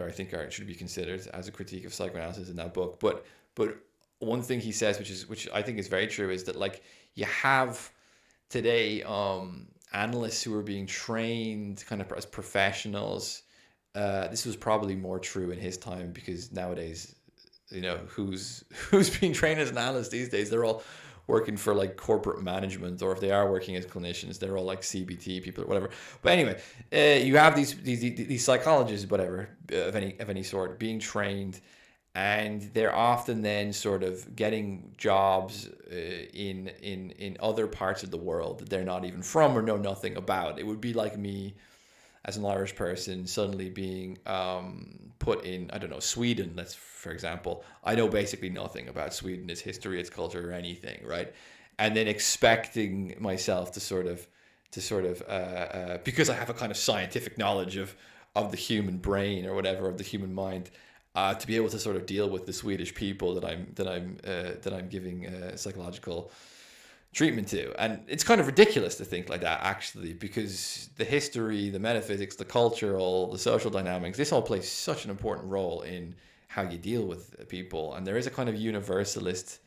I think should be considered as a critique of psychoanalysis in that book. But one thing he says, which I think is very true, is that like you have today analysts who are being trained kind of as professionals. This was probably more true in his time, because nowadays, who's being trained as an analyst these days? They're all working for like corporate management, or if they are working as clinicians, they're all like CBT people or whatever. But anyway, you have these psychologists, whatever, of any sort, being trained, and they're often then sort of getting jobs in other parts of the world that they're not even from or know nothing about. It would be like me as an Irish person suddenly being put in, I don't know, Sweden, for example. I know basically nothing about Sweden, its history, its culture, or anything, right? And then expecting myself to sort of because I have a kind of scientific knowledge of the human brain or whatever, of the human mind, to be able to sort of deal with the Swedish people that I'm giving psychological treatment to. And it's kind of ridiculous to think like that, actually, because the history, the metaphysics, the cultural, the social dynamics, this all plays such an important role in how you deal with people. And there is a kind of universalist,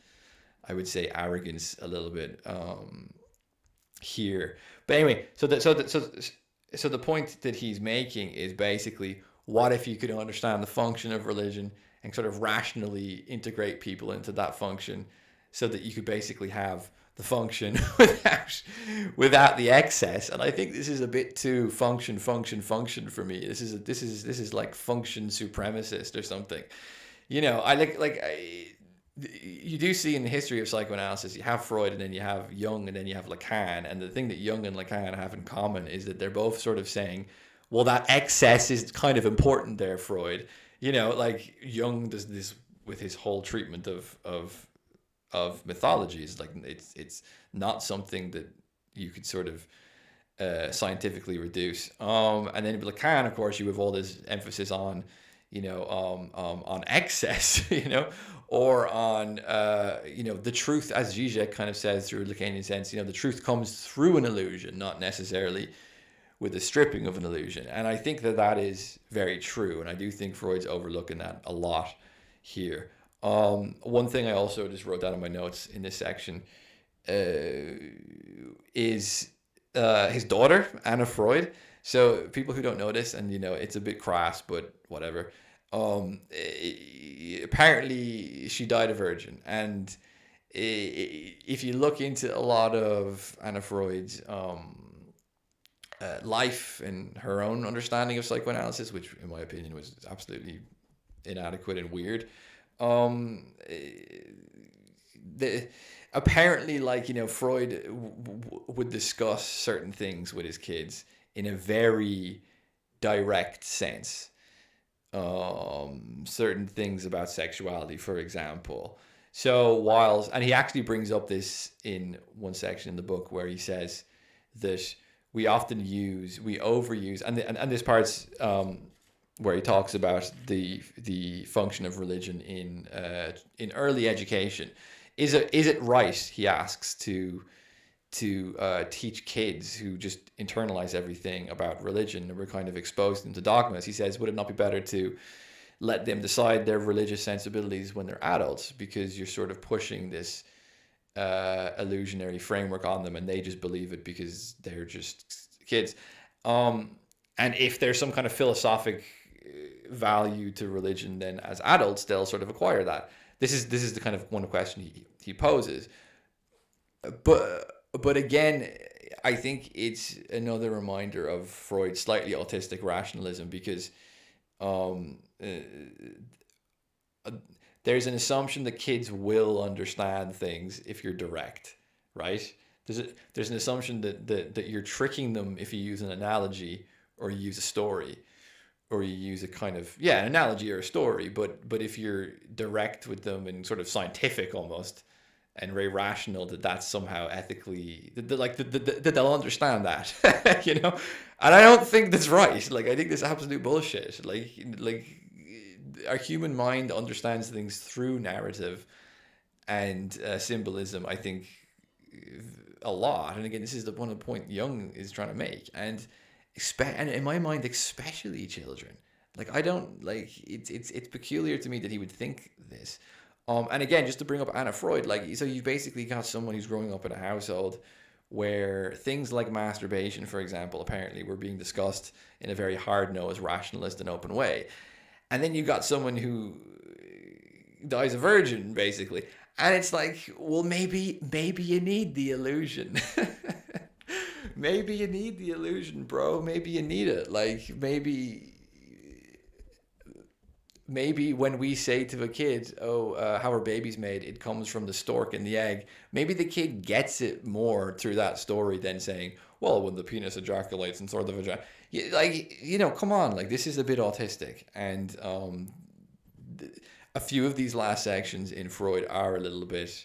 I would say, arrogance a little bit here. But anyway, so the point that he's making is basically, what if you could understand the function of religion and sort of rationally integrate people into that function, so that you could basically have the function without the excess? And I think this is a bit too function for me. This is like function supremacist or something. You do see in the history of psychoanalysis, you have Freud, and then you have Jung, and then you have Lacan. And the thing that Jung and Lacan have in common is that they're both sort of saying, well, that excess is kind of important there, Freud. Like Jung does this with his whole treatment of mythology. It's like it's not something that you could sort of scientifically reduce. And then with Lacan, of course, you have all this emphasis on, on excess, or on, the truth, as Zizek kind of says through a Lacanian sense, the truth comes through an illusion, not necessarily with the stripping of an illusion. And I think that that is very true. And I do think Freud's overlooking that a lot here. One thing I also just wrote down in my notes in this section is his daughter, Anna Freud. So people who don't know this, and it's a bit crass, but whatever. Apparently, she died a virgin, and if you look into a lot of Anna Freud's life and her own understanding of psychoanalysis, which in my opinion was absolutely inadequate and weird, the apparently, Freud would discuss certain things with his kids in a very direct sense. Certain things about sexuality, for example. So and he actually brings up this in one section in the book where he says that we overuse, and this part's where he talks about the function of religion in early education. Is it right, he asks, to teach kids who just internalize everything about religion, and we're kind of exposed them to dogmas? He says, would it not be better to let them decide their religious sensibilities when they're adults, because you're sort of pushing this illusionary framework on them, and they just believe it because they're just kids. And if there's some kind of philosophic value to religion, then as adults they'll sort of acquire that. This is the kind of one question he poses. But again, I think it's another reminder of Freud's slightly autistic rationalism, because there's an assumption that kids will understand things if you're direct, right? There's an assumption that you're tricking them if you use an analogy or you use a story, or you use a kind of an analogy or a story. But if you're direct with them and sort of scientific almost, and very rational, that's somehow ethically that they'll understand that, And I don't think that's right. I think that's absolute bullshit. Our human mind understands things through narrative and symbolism, I think, a lot. And again, this is one of the point Jung is trying to make, and in my mind, especially children. I don't it's peculiar to me that he would think this. And again, just to bring up Anna Freud, so you've basically got someone who's growing up in a household where things like masturbation, for example, apparently were being discussed in a very hard-nosed, rationalist and open way. And then you've got someone who dies a virgin, basically. And it's well, maybe you need the illusion. Maybe you need the illusion, bro. Maybe you need it. Maybe when we say to a kid, how are babies made? It comes from the stork and the egg. Maybe the kid gets it more through that story than saying, well, when the penis ejaculates inside the vagina. Come on. This is a bit autistic. And a few of these last sections in Freud are a little bit,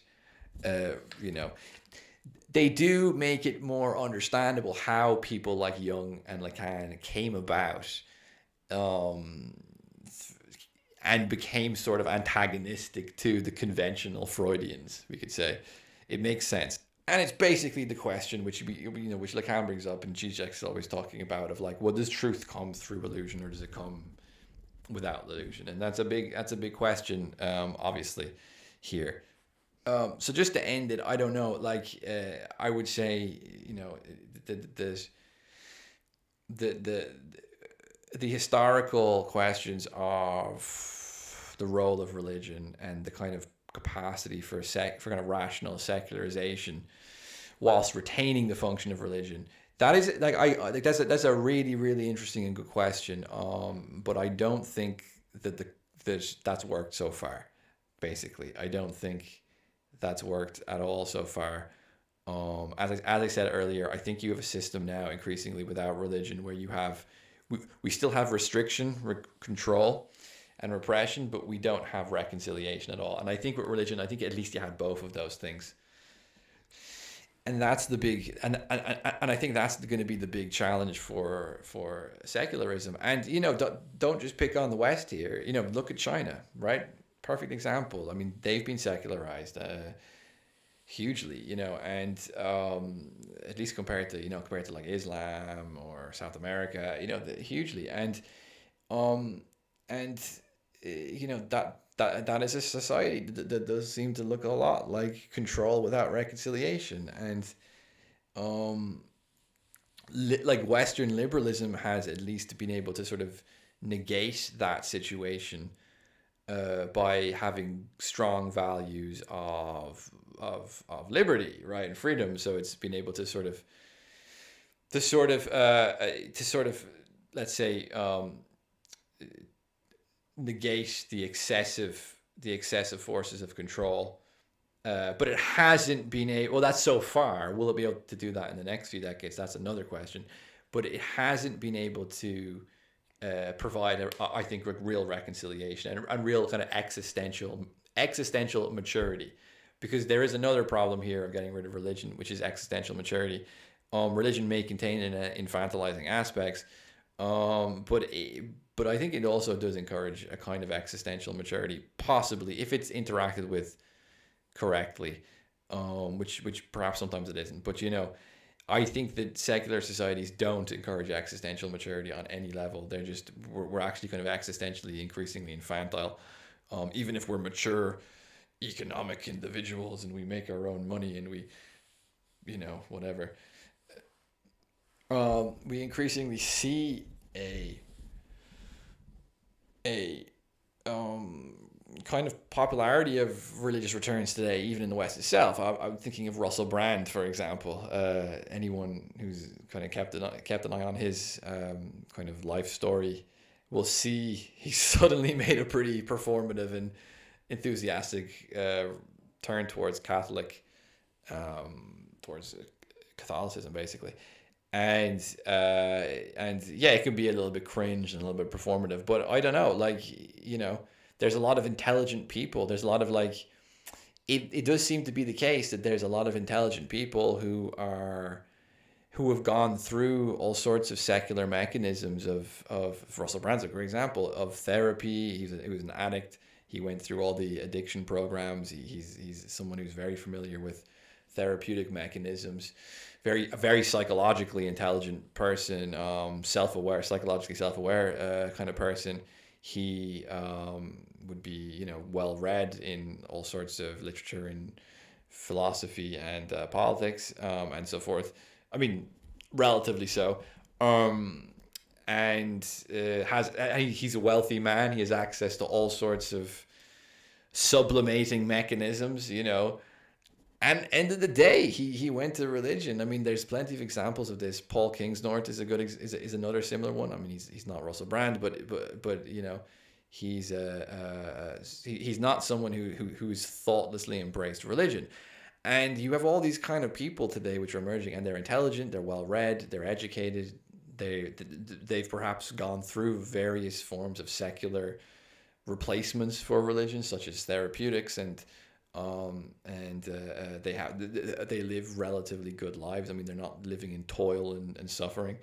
they do make it more understandable how people like Jung and Lacan came about, and became sort of antagonistic to the conventional Freudians, we could say. It makes sense. And it's basically the question which Lacan brings up, and Zizek's always talking about, of does truth come through illusion, or does it come without illusion? And that's a big question, obviously, here. So just to end it, I don't know, I would say, the historical questions of the role of religion and the kind of capacity for kind of rational secularization, whilst retaining the function of religion. That is that's a really, really interesting and good question. But I don't think that that's worked so far. Basically, I don't think that's worked at all so far. As I said earlier, I think you have a system now increasingly without religion where we still have restriction, control, and repression, but we don't have reconciliation at all. And I think with religion, I think at least you had both of those things. and that's the big and I think that's going to be the big challenge for secularism. And don't just pick on the West here. Look at China, right? Perfect example. I mean, they've been secularized hugely, and at least compared to like Islam or South America, hugely. Um and that is a society that does seem to look a lot like control without reconciliation. And um like Western liberalism has at least been able to sort of negate that situation by having strong values of liberty, right, and freedom. So it's been able to sort of let's say negate the excessive forces of control. But it hasn't been able. Well, that's so far. Will it be able to do that in the next few decades? That's another question. But it hasn't been able to provide, I think, real reconciliation and real kind of existential maturity, because there is another problem here of getting rid of religion, which is existential maturity. Religion may contain infantilizing aspects, but I think it also does encourage a kind of existential maturity, possibly if it's interacted with correctly, which perhaps sometimes it isn't. But I think that secular societies don't encourage existential maturity on any level. We're actually kind of existentially increasingly infantile, even if we're mature economic individuals and we make our own money and we whatever. We increasingly see a kind of popularity of religious returns today, even in the West itself. I'm thinking of Russell Brand, for example. Anyone who's kind of kept an eye on his kind of life story will see he suddenly made a pretty performative and enthusiastic turn towards towards Catholicism, basically. And yeah, it can be a little bit cringe and a little bit performative, but I don't know, like, there's a lot of intelligent people. There's a lot of like, it does seem to be the case that there's a lot of intelligent people who have gone through all sorts of secular mechanisms of Russell Brand's a great example of therapy. He was an addict. He went through all the addiction programs. He's someone who's very familiar with therapeutic mechanisms. A very psychologically intelligent person, psychologically self-aware kind of person. He would be, well read in all sorts of literature and philosophy and politics, and so forth. I mean, relatively so. And he's a wealthy man. He has access to all sorts of sublimating mechanisms, And end of the day, he went to religion. I mean, there's plenty of examples of this. Paul Kingsnorth is another similar one. I mean, he's not Russell Brand, but he's not someone who's thoughtlessly embraced religion. And you have all these kind of people today which are emerging, and they're intelligent, they're well read, they're educated, they've perhaps gone through various forms of secular replacements for religion, such as therapeutics, and they live relatively good lives. I mean, they're not living in toil and suffering,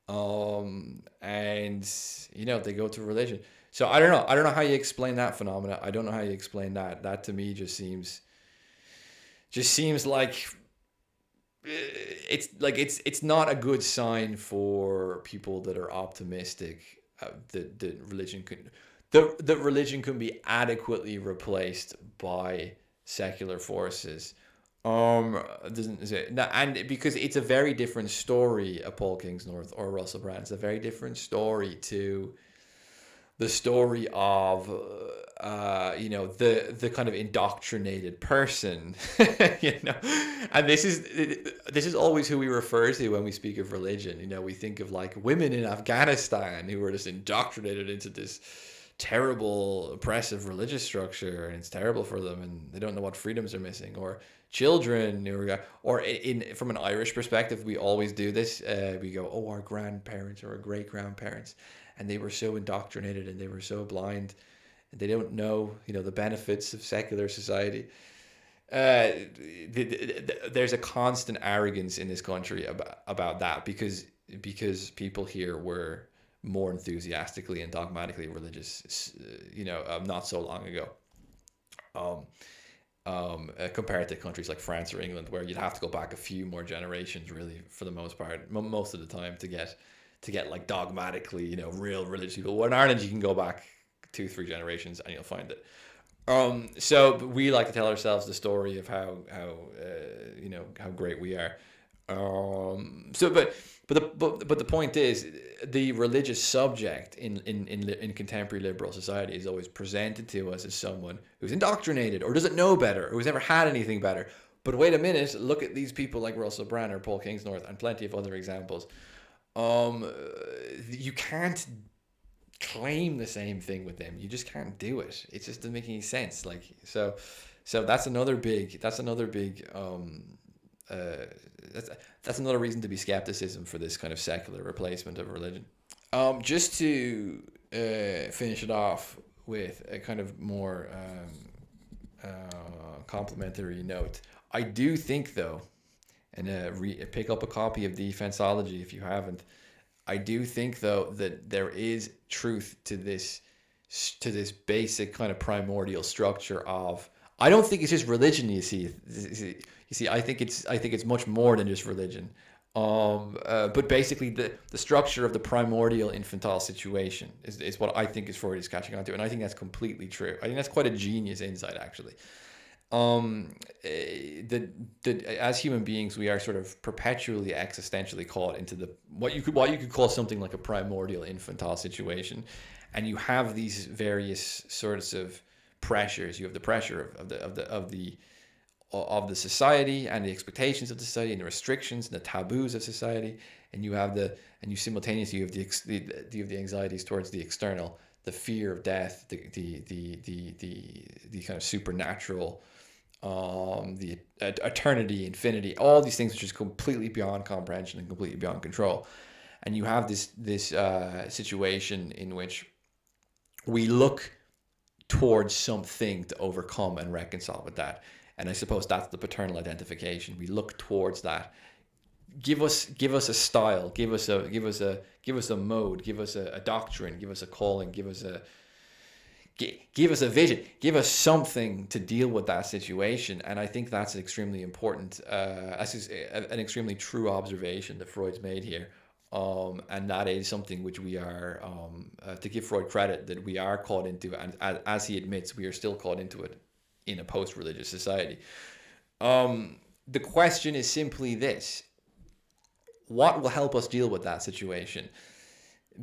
and they go to religion. So I don't know how you explain that phenomena. I don't know how you explain that. That to me just seems like it's not a good sign for people that are optimistic that religion can be adequately replaced by secular forces. Doesn't is it? And because it's a very different story, a Paul Kingsnorth or Russell Brand. It's a very different story to the story of the kind of indoctrinated person. And this is always who we refer to when we speak of religion. We think of like women in Afghanistan who were just indoctrinated into this terrible oppressive religious structure, and it's terrible for them and they don't know what freedoms are missing. Or children from an Irish perspective, we always do this. We go, oh, our grandparents or our great grandparents, and they were so indoctrinated and they were so blind and they don't know the benefits of secular society. there's a constant arrogance in this country about that because people here were more enthusiastically and dogmatically religious, not so long ago. Um, Compared to countries like France or England, where you'd have to go back a few more generations, really, for the most part, most of the time, to get like dogmatically, real religious people. Well, in Ireland, you can go back 2-3 generations and you'll find it. So we like to tell ourselves the story of how great we are. But the point is, the religious subject in contemporary liberal society is always presented to us as someone who's indoctrinated or doesn't know better or who's never had anything better. But wait a minute, look at these people like Russell Brand or Paul Kingsnorth and plenty of other examples. You can't claim the same thing with them. You just can't do it. It just doesn't make any sense. So that's another big. That's another reason to be skepticism for this kind of secular replacement of religion. Just to finish it off with a kind of more complimentary note, I do think though, and pick up a copy of Defensology if you haven't. I do think though that there is truth to this basic kind of primordial structure of. I don't think it's just religion. You see. I think it's much more than just religion. But basically, the structure of the primordial infantile situation is what I think is Freud is catching on to, and I think that's completely true. I think that's quite a genius insight, actually. As human beings, we are sort of perpetually existentially caught into what you could call something like a primordial infantile situation, and you have these various sorts of pressures. You have the pressure of the society and the expectations of the society and the restrictions and the taboos of society, and you simultaneously have the anxieties towards the external, the fear of death, the kind of supernatural, the eternity, infinity, all these things which is completely beyond comprehension and completely beyond control. And you have this situation in which we look towards something to overcome and reconcile with that. And I suppose that's the paternal identification. We look towards that. Give us a style. Give us a mode. Give us a doctrine. Give us a calling. Give us a vision. Give us something to deal with that situation. And I think that's extremely important. That's an extremely true observation that Freud's made here. And that is something which we are, to give Freud credit, that we are caught into, and as he admits, we are still caught into it in a post-religious society. The question is simply this: what will help us deal with that situation?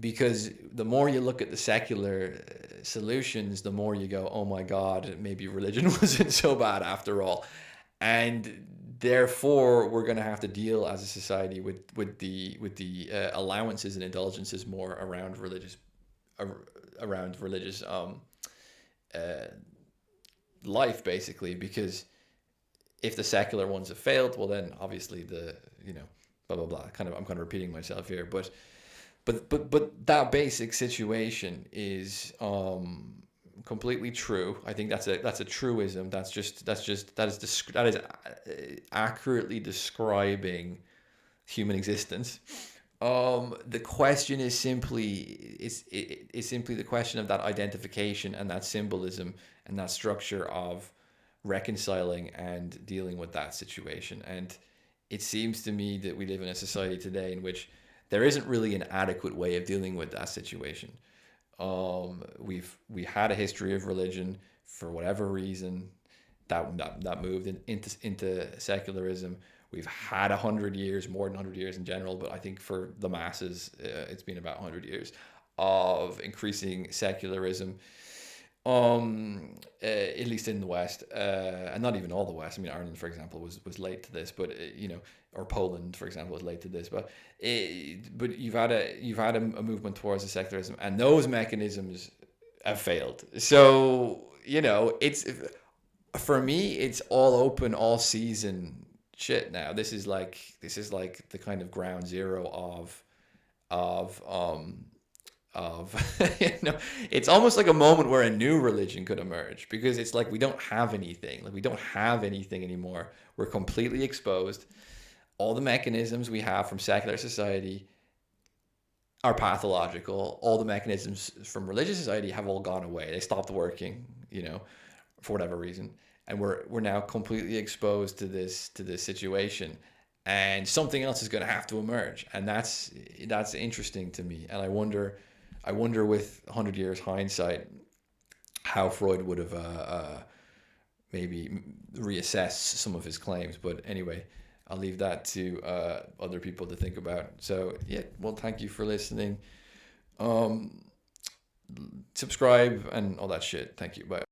Because the more you look at the secular solutions, the more you go, oh my God, maybe religion wasn't so bad after all. And therefore, we're going to have to deal as a society with the allowances and indulgences more around religious life, basically. Because if the secular ones have failed, well then obviously blah blah blah. I'm kind of repeating myself here, but that basic situation is completely true. I think that's a truism. That is accurately describing human existence. The question is simply the question of that identification and that symbolism and that structure of reconciling and dealing with that situation. And it seems to me that we live in a society today in which there isn't really an adequate way of dealing with that situation. We had a history of religion for whatever reason that moved into secularism. We've had 100 years, more than 100 years in general, but I think for the masses, it's been about 100 years of increasing secularism. At least in the West, and not even all the West. I mean, Ireland, for example, was late to this, but or Poland, for example, was late to this. But you've had a movement towards the secularism, and those mechanisms have failed. So it's, for me, it's all open, all season shit now. This is like the kind of ground zero of of it's almost like a moment where a new religion could emerge, because it's like we don't have anything, like we don't have anything anymore. We're completely exposed. All the mechanisms we have from secular society are pathological. All the mechanisms from religious society have all gone away. They stopped working, for whatever reason, and we're now completely exposed to this situation, and something else is going to have to emerge, and that's interesting to me. And I wonder with 100 years hindsight how Freud would have maybe reassessed some of his claims. But anyway, I'll leave that to other people to think about. So yeah, well, thank you for listening. Subscribe and all that shit. Thank you. Bye.